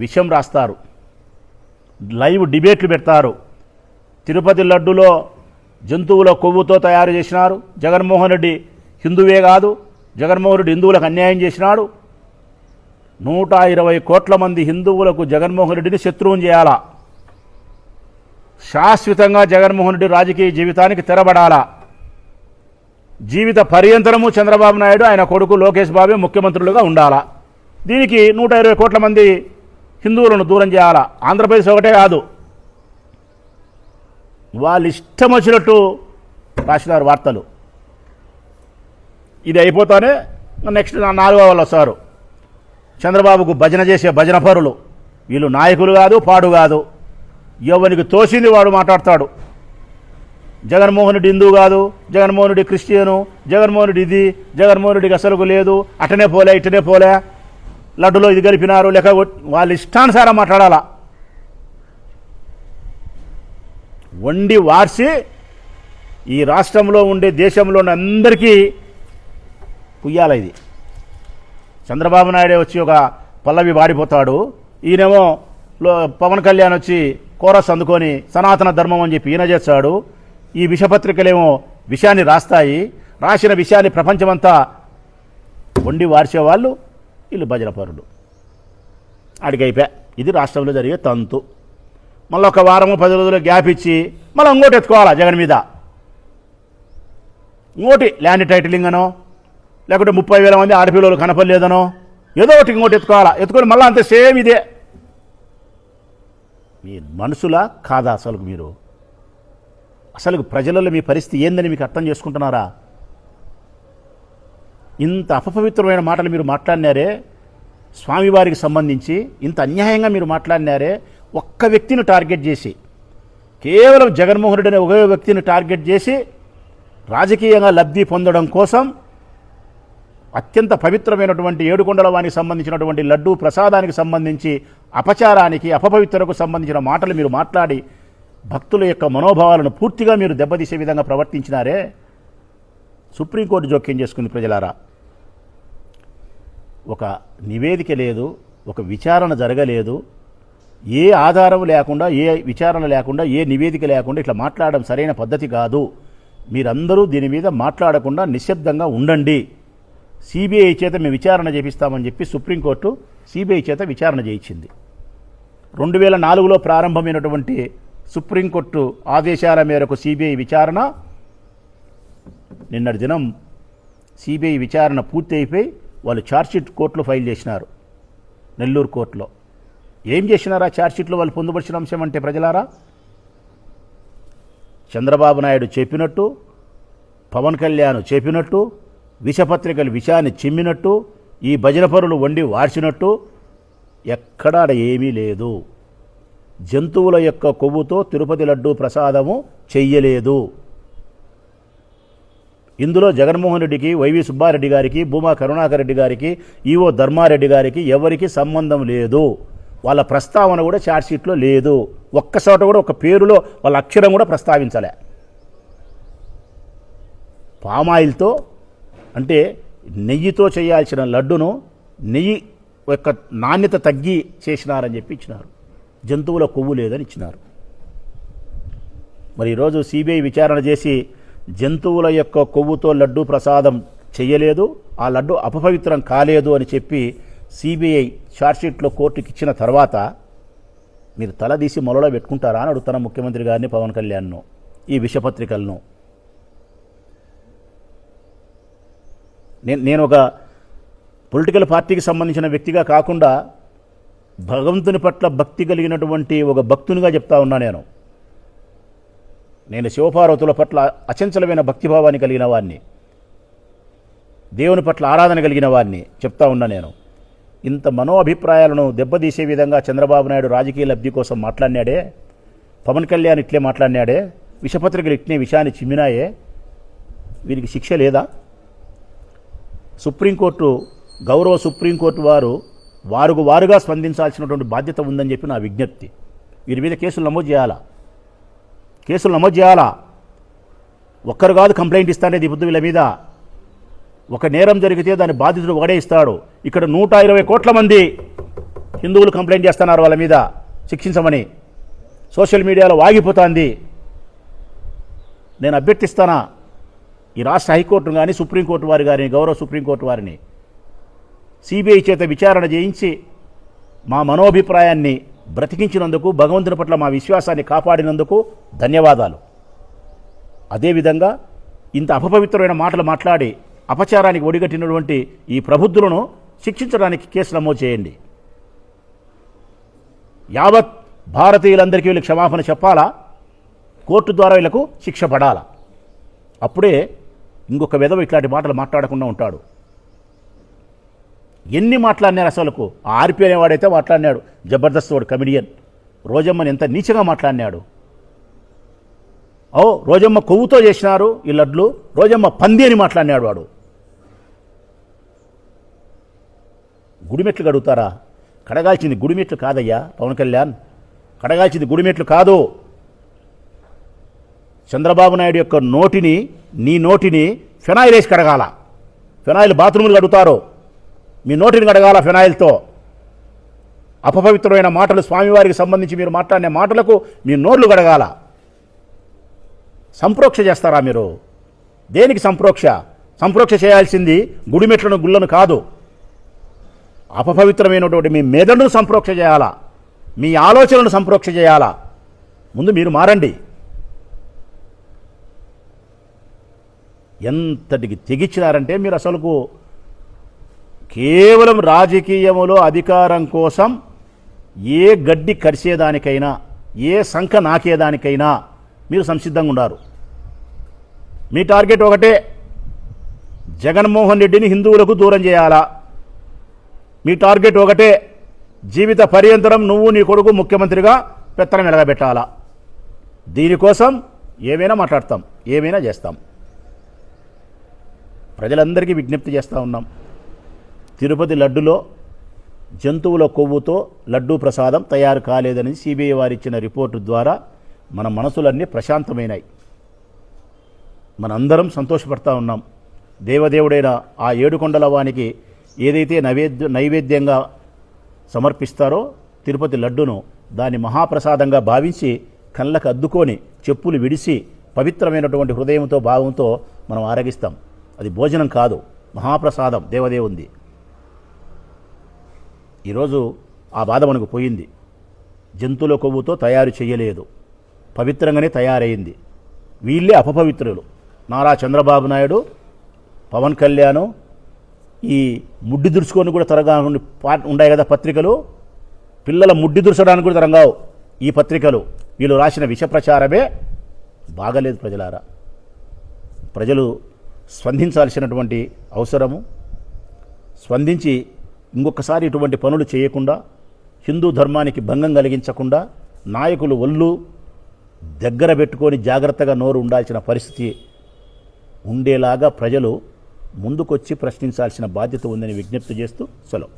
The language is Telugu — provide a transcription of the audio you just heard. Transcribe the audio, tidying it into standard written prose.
విషం రాస్తారు, లైవ్ డిబేట్లు పెడతారు. తిరుపతి లడ్డులో జంతువుల కొవ్వుతో తయారు చేసినారు. జగన్మోహన్ రెడ్డి హిందువే కాదు, జగన్మోహన్ రెడ్డి హిందువులకు అన్యాయం చేసినాడు. 120 కోట్ల మంది హిందువులకు జగన్మోహన్ రెడ్డిని శత్రువుని చేయాలా? శాశ్వతంగా జగన్మోహన్ రెడ్డి రాజకీయ జీవితానికి తెరబడాలా? జీవిత పర్యంతరము చంద్రబాబు నాయుడు ఆయన కొడుకు లోకేష్ బాబే ముఖ్యమంత్రులుగా ఉండాలా? దీనికి 120 కోట్ల మంది హిందువులను దూరం చేయాలా? ఆంధ్రప్రదేశ్ ఒకటే కాదు, వాళ్ళు ఇష్టం వచ్చినట్టు రాసినారు వార్తలు. ఇది అయిపోతానే నెక్స్ట్ 4వ వాళ్ళు వస్తారు. చంద్రబాబుకు భజన చేసే భజన పరులు వీళ్ళు. నాయకులు కాదు, పాడు కాదు, ఎవరికి తోసింది వాడు మాట్లాడతాడు. జగన్మోహన్ రెడ్డి హిందూ కాదు, జగన్మోహన్ రెడ్డి క్రిస్టియను, జగన్మోహన్ రెడ్డి ఇది, జగన్మోహన్ రెడ్డికి అసలుకు లేదు, అటనే పోలే ఇటనే పోలే, లడ్డులో ఇది కలిపినారు, లేక వాళ్ళ ఇష్టానుసారం మాట్లాడాలా. వండి వార్చి ఈ రాష్ట్రంలో ఉండే దేశంలో అందరికీ పుయ్యాల. ఇది చంద్రబాబు నాయుడే వచ్చి ఒక పల్లవి వాడిపోతాడు, ఈయనేమో పవన్ కళ్యాణ్ వచ్చి కోరస్ అందుకొని సనాతన ధర్మం అని చెప్పి ఈయన చేస్తాడు. ఈ విషపత్రికలేమో విషయాన్ని రాస్తాయి, రాసిన విషయాన్ని ప్రపంచమంతా వండి వార్చేవాళ్ళు వీళ్ళు భజన పరులు. అడిగైపోయా. ఇది రాష్ట్రంలో జరిగే తంతు. మళ్ళీ ఒక వారము 10 రోజులు గ్యాప్ ఇచ్చి మళ్ళీ ఇంకోటి ఎత్తుకోవాలా జగన్ మీద. ఇంకోటి ల్యాండ్ టైటిలింగ్ అనో, లేకుంటే 30,000 మంది ఆడపిల్లలు కనపడలేదనో, ఏదో ఒకటి ఇంకోటి ఎత్తుకోవాలా. ఎత్తుకొని మళ్ళీ అంతే సేమ్ ఇదే. మీ మనసులా కాదా అసలు? మీరు అసలు ప్రజలలో మీ పరిస్థితి ఏందని మీకు అర్థం చేసుకుంటున్నారా? ఇంత అపవిత్రమైన మాటలు మీరు మాట్లాడినారే స్వామివారికి సంబంధించి, ఇంత అన్యాయంగా మీరు మాట్లాడినారే. ఒక్క వ్యక్తిని టార్గెట్ చేసి, కేవలం జగన్మోహన్ రెడ్డి అనే ఒకే వ్యక్తిని టార్గెట్ చేసి రాజకీయంగా లబ్ధి పొందడం కోసం అత్యంత పవిత్రమైనటువంటి ఏడుకొండల వానికి సంబంధించినటువంటి లడ్డూ ప్రసాదానికి సంబంధించి అపచారానికి, అపవిత్రకు సంబంధించిన మాటలు మీరు మాట్లాడి భక్తుల యొక్క మనోభావాలను పూర్తిగా మీరు దెబ్బతీసే విధంగా ప్రవర్తించినారే. సుప్రీంకోర్టు జోక్యం చేసుకుంది. ప్రజలారా, ఒక నివేదిక లేదు, ఒక విచారణ జరగలేదు, ఏ ఆధారం లేకుండా, ఏ విచారణ లేకుండా, ఏ నివేదిక లేకుండా ఇట్లా మాట్లాడడం సరైన పద్ధతి కాదు. మీరందరూ దీని మీద మాట్లాడకుండా నిశ్శబ్దంగా ఉండండి. సిబిఐ చేత మేము విచారణ చేపిస్తామని చెప్పి సుప్రీంకోర్టు సిబిఐ చేత విచారణ చేయించింది. 2004లో ప్రారంభమైనటువంటి సుప్రీంకోర్టు ఆదేశాల మేరకు సిబిఐ విచారణ నిన్నటి దినం సిబిఐ విచారణ పూర్తి అయిపోయి వాళ్ళు ఛార్జ్షీట్ కోర్టులో ఫైల్ చేసినారు, నెల్లూరు కోర్టులో. ఏం చేసినారా ఛార్జ్షీట్లో వాళ్ళు పొందుపరిచిన అంశం అంటే? ప్రజలారా, చంద్రబాబు నాయుడు చెప్పినట్టు, పవన్ కళ్యాణ్ చెప్పినట్టు, విషపత్రికలు విషయాన్ని చిమ్మినట్టు, ఈ భజన పరులు వండి వార్చినట్టు ఎక్కడా ఏమీ లేదు. జంతువుల యొక్క కొవ్వుతో తిరుపతి లడ్డూ ప్రసాదము చెయ్యలేదు. ఇందులో జగన్మోహన్ రెడ్డికి, వైవి సుబ్బారెడ్డి గారికి, భూమా కరుణాకర్ రెడ్డి గారికి, ఈవో ధర్మారెడ్డి గారికి ఎవరికి సంబంధం లేదు. వాళ్ళ ప్రస్తావన కూడా ఛార్జ్షీట్లో లేదు. ఒక్కచోట కూడా ఒక పేరులో వాళ్ళ అక్షరం కూడా ప్రస్తావించలే. పామాయిల్తో అంటే నెయ్యితో చేయాల్సిన లడ్డును నెయ్యి యొక్క నాణ్యత తగ్గి చేసినారని చెప్పి ఇచ్చినారు. జంతువుల కొవ్వు లేదని ఇచ్చినారు. మరి ఈరోజు సిబిఐ విచారణ చేసి జంతువుల యొక్క కొవ్వుతో లడ్డూ ప్రసాదం చెయ్యలేదు, ఆ లడ్డు అపవిత్రం కాలేదు అని చెప్పి సిబిఐ ఛార్జ్షీట్లో కోర్టుకి ఇచ్చిన తర్వాత మీరు తలదీసి మొలలో పెట్టుకుంటారా అని అడుగుతున్న ముఖ్యమంత్రి గారిని, పవన్ కళ్యాణ్ను, ఈ విషపత్రికలను. నేను ఒక పొలిటికల్ పార్టీకి సంబంధించిన వ్యక్తిగా కాకుండా భగవంతుని పట్ల భక్తి కలిగినటువంటి ఒక భక్తునిగా చెప్తా ఉన్నా. నేను శివపార్వతుల పట్ల అచంచలమైన భక్తిభావాన్ని కలిగిన వాడిని, దేవుని పట్ల ఆరాధన కలిగిన వాడిని చెప్తా ఉన్నా. నేను ఇంత మనో అభిప్రాయాలను దెబ్బతీసే విధంగా చంద్రబాబు నాయుడు రాజకీయ లబ్ధి కోసం మాట్లాడినాడే, పవన్ కళ్యాణ్ ఇట్లే మాట్లాడినాడే, విషపత్రికలు ఇట్లే విషయాన్ని చిమ్మినాయే, వీరికి శిక్ష లేదా? సుప్రీంకోర్టు, గౌరవ సుప్రీంకోర్టు వారుగా స్పందించాల్సినటువంటి బాధ్యత ఉందని చెప్పి నా విజ్ఞప్తి. వీరి మీద కేసులు నమోదు చేయాలా. ఒక్కరు కాదు కంప్లైంట్ ఇస్తానే దిపుద్దు వీళ్ళ మీద. ఒక నేరం జరిగితే దాని బాధితుడు ఒకడే ఇస్తాడు. ఇక్కడ 120 కోట్ల మంది హిందువులు కంప్లైంట్ చేస్తున్నారు వాళ్ళ మీద శిక్షించమని. సోషల్ మీడియాలో వాగిపోతుంది. నేను అభ్యర్థిస్తానా ఈ రాష్ట్ర హైకోర్టును కానీ సుప్రీంకోర్టు వారి కానీ గౌరవ సుప్రీంకోర్టు వారిని సిబిఐ చేత విచారణ చేయించి మా మనోభిప్రాయాన్ని బ్రతికించినందుకు, భగవంతుని పట్ల మా విశ్వాసాన్ని కాపాడినందుకు ధన్యవాదాలు. అదేవిధంగా ఇంత అపపవిత్రమైన మాటలు మాట్లాడి అపచారానికి ఒడిగట్టినటువంటి ఈ ప్రబుద్ధులను శిక్షించడానికి కేసు నమోదు చేయండి. యావత్ భారతీయులందరికీ వీళ్ళు క్షమాపణ చెప్పాలా, కోర్టు ద్వారా వీళ్ళకు శిక్ష పడాలా. అప్పుడే ఇంకొక విధవ ఇట్లాంటి మాటలు మాట్లాడకుండా ఉంటాడు. ఎన్ని మాట్లాడినారు అసలుకు. ఆర్పి అనేవాడైతే మాట్లాడినాడు, జబర్దస్త్ వాడు కమిడియన్. రోజమ్మని ఎంత నీచగా మాట్లాడినాడు. రోజమ్మ కొవ్వుతో చేసినారు ఈ లడ్లు, రోజమ్మ పంది అని మాట్లాడినాడు వాడు. గుడిమెట్లు కడుగుతారా? కడగాల్సింది గుడిమెట్లు కాదయ్యా పవన్ కళ్యాణ్, కడగాల్సింది గుడిమెట్లు కాదు. చంద్రబాబు నాయుడు యొక్క నోటిని, నీ నోటిని ఫెనాయిల్ వేసి కడగాల. ఫెనాయిల్ బాత్రూములు కడుగుతారు, మీ నోటిని కడగాల ఫెనాయిల్తో. అపపవిత్రమైన మాటలు స్వామివారికి సంబంధించి మీరు మాట్లాడిన మాటలకు మీ నోర్లు కడగాల. సంప్రోక్ష చేస్తారా మీరు? దేనికి సంప్రోక్ష? సంప్రోక్ష చేయాల్సింది గుడిమెట్లను గుళ్ళను కాదు. అపపవిత్రమైనటువంటి మీ మెదడును సంప్రోక్ష చేయాలా, మీ ఆలోచనలను సంప్రోక్ష చేయాలా. ముందు మీరు మారండి. ఎంతటికి తెగిచ్చినారంటే మీరు అసలుకు కేవలం రాజకీయములో అధికారం కోసం ఏ గడ్డి కరిసేదానికైనా, ఏ సంఖ నాకేదానికైనా మీరు సంసిద్ధంగా ఉన్నారు. మీ టార్గెట్ ఒకటే, జగన్మోహన్ రెడ్డిని హిందువులకు దూరం చేయాలా. మీ టార్గెట్ ఒకటే, జీవిత పర్యంతరం నువ్వు నీ కొడుకు ముఖ్యమంత్రిగా పెత్తనం ఎలగబెట్టాలా. దీనికోసం ఏమైనా మాట్లాడతాం, ఏమైనా చేస్తాం. ప్రజలందరికీ విజ్ఞప్తి చేస్తూ ఉన్నాం. తిరుపతి లడ్డులో జంతువుల కొవ్వుతో లడ్డూ ప్రసాదం తయారు కాలేదని సిబిఐ వారిచ్చిన రిపోర్టు ద్వారా మన మనసులన్నీ ప్రశాంతమైనాయి. మనందరం సంతోషపడతా ఉన్నాం. దేవదేవుడైన ఆ ఏడుకొండల వానికి ఏదైతే నైవేద్యంగా సమర్పిస్తారో తిరుపతి లడ్డును, దాన్ని మహాప్రసాదంగా భావించి కళ్ళకు అద్దుకొని చెప్పులు విడిసి పవిత్రమైనటువంటి హృదయంతో భావంతో మనం ఆరగిస్తాం. అది భోజనం కాదు, మహాప్రసాదం దేవదేవుంది. ఈరోజు ఆ బాధ మనకు పోయింది. జంతువుల కొవ్వుతో తయారు చేయలేదు, పవిత్రంగానే తయారైంది. వీళ్ళే అపపవిత్రులు. నారా చంద్రబాబు నాయుడు, పవన్ కళ్యాణ్ ఈ ముడ్డి దురుచుకొని కూడా తరగా ఉన్నాయి కదా పత్రికలు. పిల్లల ముడ్డి దుర్చడానికి కూడా తరంగావు ఈ పత్రికలు. వీళ్ళు రాసిన విష ప్రచారమే బాగలేదు. ప్రజలారా, ప్రజలు స్పందించాల్సినటువంటి అవసరము. స్పందించి ఇంకొకసారి ఇటువంటి పనులు చేయకుండా, హిందూ ధర్మానికి భంగం కలిగించకుండా నాయకులు ఒళ్ళు దగ్గర పెట్టుకొని జాగ్రత్తగా నోరు ఉండాల్సిన పరిస్థితి ఉండేలాగా ప్రజలు ముందుకొచ్చి ప్రశ్నించాల్సిన బాధ్యత ఉందని విజ్ఞప్తి చేస్తూ సెలవు.